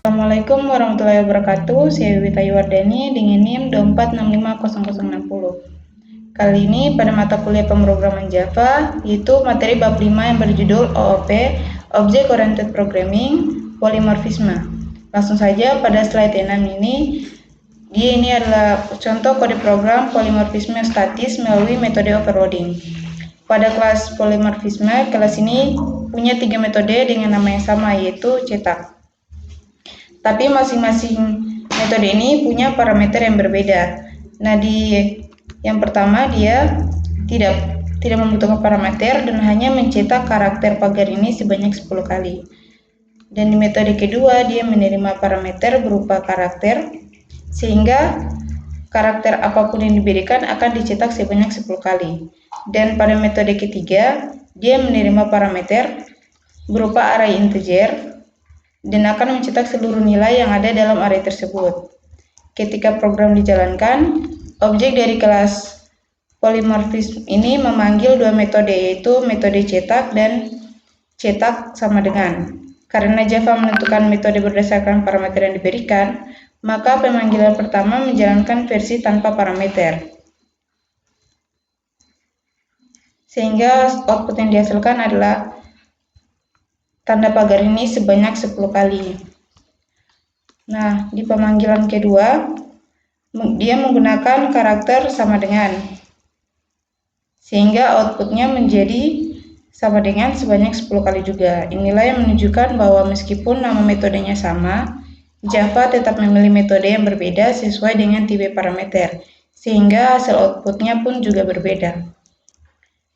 Assalamualaikum warahmatullahi wabarakatuh. Saya Wita Yuwardani dengan NIM 24650060. Kali ini pada mata kuliah pemrograman Java, yaitu materi bab 5 yang berjudul OOP, Object Oriented Programming, Polymorphisme. Langsung saja pada slide 6 ini. Ini adalah contoh kode program polymorphisme statis melalui metode overloading. Pada kelas polymorphisme, kelas ini punya 3 metode dengan nama yang sama, yaitu cetak. Tapi masing-masing metode ini punya parameter yang berbeda. Nah, yang pertama dia tidak membutuhkan parameter dan hanya mencetak karakter pagar ini sebanyak 10 kali. Dan di metode kedua dia menerima parameter berupa karakter, sehingga karakter apapun yang diberikan akan dicetak sebanyak 10 kali. Dan pada metode ketiga dia menerima parameter berupa array integer dan akan mencetak seluruh nilai yang ada dalam array tersebut. Ketika program dijalankan, objek dari kelas polymorphism ini memanggil dua metode, yaitu metode cetak dan cetak sama dengan. Karena Java menentukan metode berdasarkan parameter yang diberikan, maka pemanggilan pertama menjalankan versi tanpa parameter. Sehingga output yang dihasilkan adalah tanda pagar ini sebanyak 10 kali. Nah, di pemanggilan kedua, dia menggunakan karakter sama dengan, sehingga outputnya menjadi sama dengan sebanyak 10 kali juga. Inilah yang menunjukkan bahwa meskipun nama metodenya sama, Java tetap memilih metode yang berbeda sesuai dengan tipe parameter, sehingga hasil outputnya pun juga berbeda.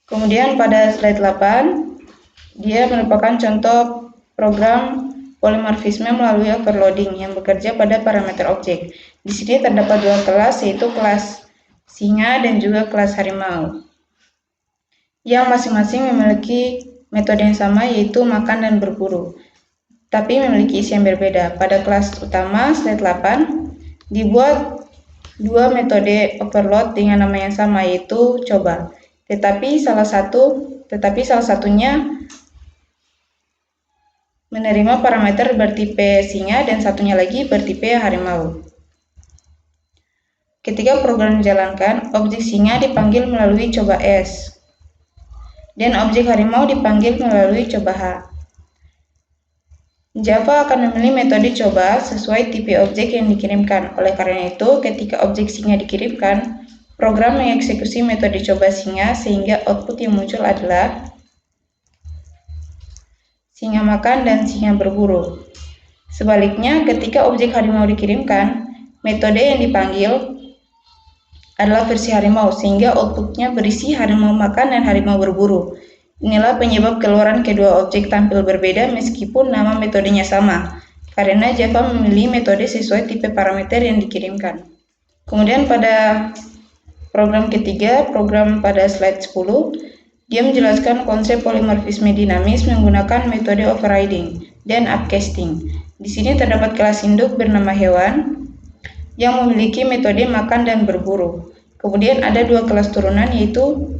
Kemudian pada slide 8, dia merupakan contoh program polymorphisme melalui overloading yang bekerja pada parameter objek. Di sini terdapat dua kelas, yaitu kelas singa dan juga kelas harimau, yang masing-masing memiliki metode yang sama, yaitu makan dan berburu, tapi memiliki isi yang berbeda. Pada kelas utama, slide 8, dibuat dua metode overload dengan nama yang sama, yaitu coba. Tetapi salah satunya menerima parameter bertipe singa dan satunya lagi bertipe harimau. Ketika program dijalankan, objek singa dipanggil melalui coba S dan objek harimau dipanggil melalui coba H. Java akan memilih metode coba sesuai tipe objek yang dikirimkan. Oleh karena itu, ketika objek singa dikirimkan, program mengeksekusi metode coba singa sehingga output yang muncul adalah singa makan dan singa berburu. Sebaliknya, ketika objek harimau dikirimkan, metode yang dipanggil adalah versi harimau, sehingga outputnya berisi harimau makan dan harimau berburu. Inilah penyebab keluaran kedua objek tampil berbeda meskipun nama metodenya sama, karena Java memilih metode sesuai tipe parameter yang dikirimkan. Kemudian pada program ketiga, program pada slide 10, dia menjelaskan konsep polymorphisme dinamis menggunakan metode overriding dan upcasting. Di sini terdapat kelas induk bernama hewan yang memiliki metode makan dan berburu. Kemudian ada dua kelas turunan, yaitu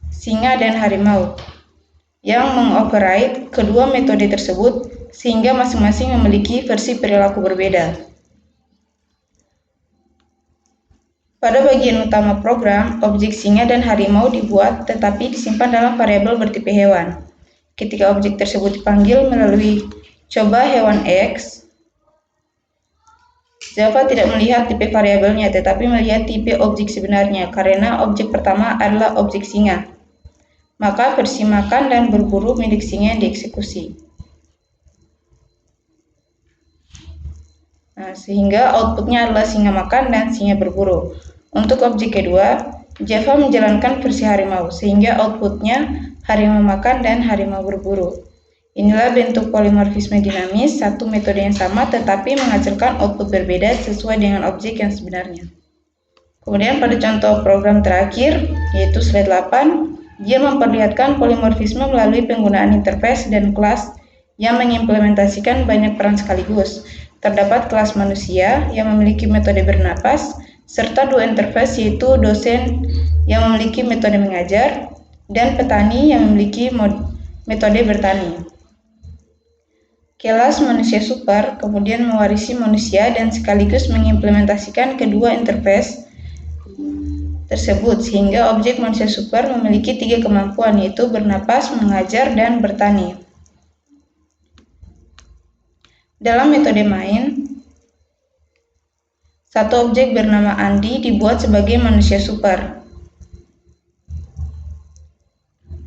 singa dan harimau, yang mengoverride kedua metode tersebut sehingga masing-masing memiliki versi perilaku berbeda. Pada bagian utama program, objek singa dan harimau dibuat tetapi disimpan dalam variabel bertipe hewan. Ketika objek tersebut dipanggil melalui coba hewan X, Java tidak melihat tipe variabelnya tetapi melihat tipe objek sebenarnya karena objek pertama adalah objek singa. Maka versi makan dan berburu milik singa yang dieksekusi. Nah, sehingga outputnya adalah singa makan dan singa berburu. Untuk objek kedua, Java menjalankan versi harimau, sehingga outputnya harimau makan dan harimau berburu. Inilah bentuk polymorphisme dinamis, satu metode yang sama tetapi menghasilkan output berbeda sesuai dengan objek yang sebenarnya. Kemudian pada contoh program terakhir, yaitu slide 8, dia memperlihatkan polymorphisme melalui penggunaan interface dan kelas yang mengimplementasikan banyak peran sekaligus. Terdapat kelas manusia yang memiliki metode bernapas, serta dua interface, yaitu dosen yang memiliki metode mengajar dan petani yang memiliki metode bertani. Kelas manusia super kemudian mewarisi manusia dan sekaligus mengimplementasikan kedua interface tersebut sehingga objek manusia super memiliki 3 kemampuan, yaitu bernapas, mengajar, dan bertani. Dalam metode main, satu objek bernama Andi dibuat sebagai manusia super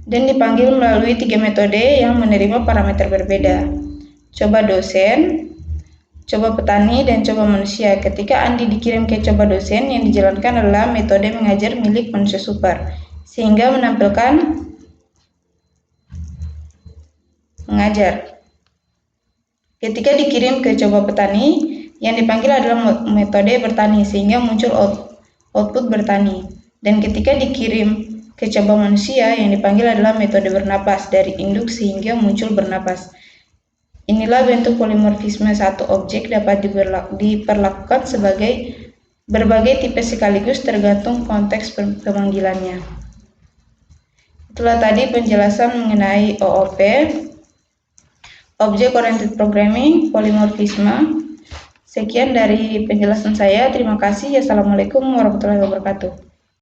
dan dipanggil melalui 3 metode yang menerima parameter berbeda. Coba dosen, coba petani, dan coba manusia. Ketika Andi dikirim ke coba dosen, yang dijalankan adalah metode mengajar milik manusia super, sehingga menampilkan mengajar. Ketika dikirim ke coba petani, yang dipanggil adalah metode bertani, sehingga muncul output bertani. Dan ketika dikirim ke coba manusia, yang dipanggil adalah metode bernapas, dari induk sehingga muncul bernapas. Inilah bentuk polimorfisme satu objek dapat diperlakukan sebagai berbagai tipe sekaligus tergantung konteks pemanggilannya. Itulah tadi penjelasan mengenai OOP, Object Oriented Programming, polimorfisme. Sekian dari penjelasan saya. Terima kasih. Assalamualaikum warahmatullahi wabarakatuh.